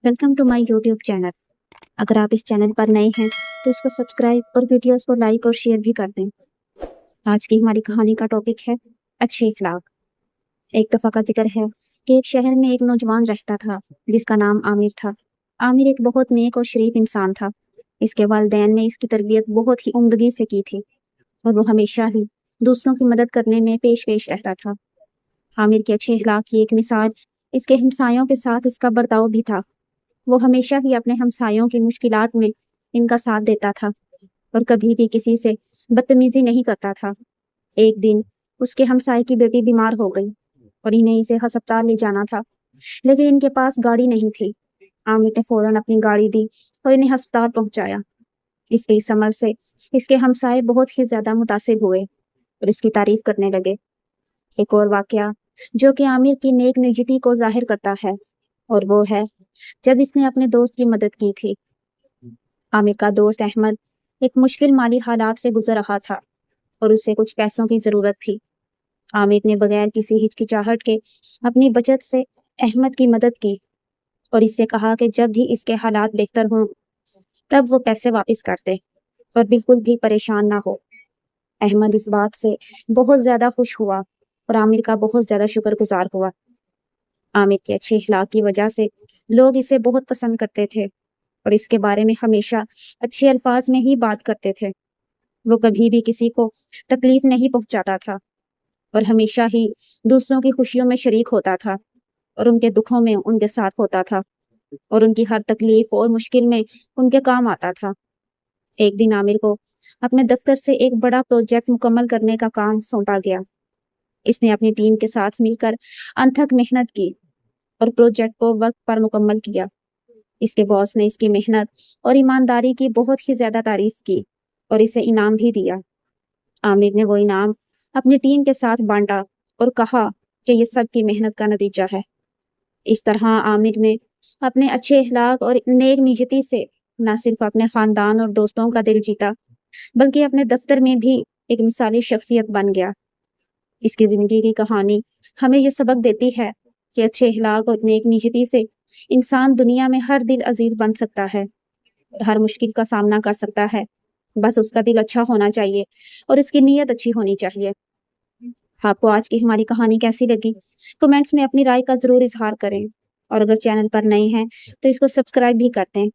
Welcome to my YouTube channel. अगर आप इस चैनल पर नए हैं तो इसको सब्सक्राइब और वीडियोस को लाइक और शेयर भी कर दें। आज की हमारी कहानी का टॉपिक है अच्छे इखलाक। एक दफ़ा का जिक्र है कि एक शहर में एक नौजवान रहता था जिसका नाम आमिर था। आमिर एक बहुत नेक और शरीफ इंसान था। इसके वालिदैन ने इसकी तरबियत बहुत ही उम्दगी से की थी और वो हमेशा ही दूसरों की मदद करने में पेश पेश रहता था। आमिर के अच्छे इखलाक की एक मिसाल इसके हमसायों के साथ इसका बर्ताव भी था। वो हमेशा ही अपने हमसायों की मुश्किलात में इनका साथ देता था और कभी भी किसी से बदतमीजी नहीं करता था। एक दिन उसके हमसाये की बेटी बीमार हो गई और इन्हें इसे अस्पताल ले जाना था, लेकिन इनके पास गाड़ी नहीं थी। आमिर ने फौरन अपनी गाड़ी दी और इन्हें अस्पताल पहुंचाया। इसके इस अमल से इसके हमसाये बहुत ही ज्यादा मुतासिर हुए और इसकी तारीफ करने लगे। एक और वाकया जो कि आमिर की नेक नियति को जाहिर करता है और वो है जब इसने अपने दोस्त की मदद की थी। आमिर का दोस्त अहमद एक मुश्किल माली हालात से गुजर रहा था और उसे कुछ पैसों की जरूरत थी। आमिर ने बगैर किसी हिचकिचाहट के अपनी बचत से अहमद की मदद की और इससे कहा कि जब भी इसके हालात बेहतर हों तब वो पैसे वापस कर दे और बिल्कुल भी परेशान ना हो। अहमद इस बात से बहुत ज्यादा खुश हुआ और आमिर का बहुत ज्यादा शुक्रगुजार हुआ। आमिर के अच्छे इखलाक की वजह से लोग इसे बहुत पसंद करते थे और इसके बारे में हमेशा अच्छे अल्फाज में ही बात करते थे। वो कभी भी किसी को तकलीफ नहीं पहुंचाता था और हमेशा ही दूसरों की खुशियों में शरीक होता था और उनके दुखों में उनके साथ होता था और उनकी हर तकलीफ और मुश्किल में उनके काम आता था। एक दिन आमिर को अपने दफ्तर से एक बड़ा प्रोजेक्ट मुकम्मल करने का काम सौंपा गया। इसने अपनी टीम के साथ मिलकर अनथक मेहनत की और प्रोजेक्ट को वक्त पर मुकम्मल किया। इसके बॉस ने इसकी मेहनत और ईमानदारी की बहुत ही ज्यादा तारीफ की और इसे इनाम भी दिया। आमिर ने वो इनाम अपनी टीम के साथ बांटा और कहा कि ये सब की मेहनत का नतीजा है। इस तरह आमिर ने अपने अच्छे अखलाक और नेक नियति से न सिर्फ अपने खानदान और दोस्तों का दिल जीता बल्कि अपने दफ्तर में भी एक मिसाली शख्सियत बन गया। इसकी जिंदगी की कहानी हमें ये सबक देती है कि अच्छे अखलाक और नेक नियति से इंसान दुनिया में हर दिल अजीज बन सकता है और हर मुश्किल का सामना कर सकता है। बस उसका दिल अच्छा होना चाहिए और उसकी नीयत अच्छी होनी चाहिए। आपको आज की हमारी कहानी कैसी लगी कमेंट्स में अपनी राय का जरूर इजहार करें और अगर चैनल पर नए हैं तो इसको सब्सक्राइब भी कर दें।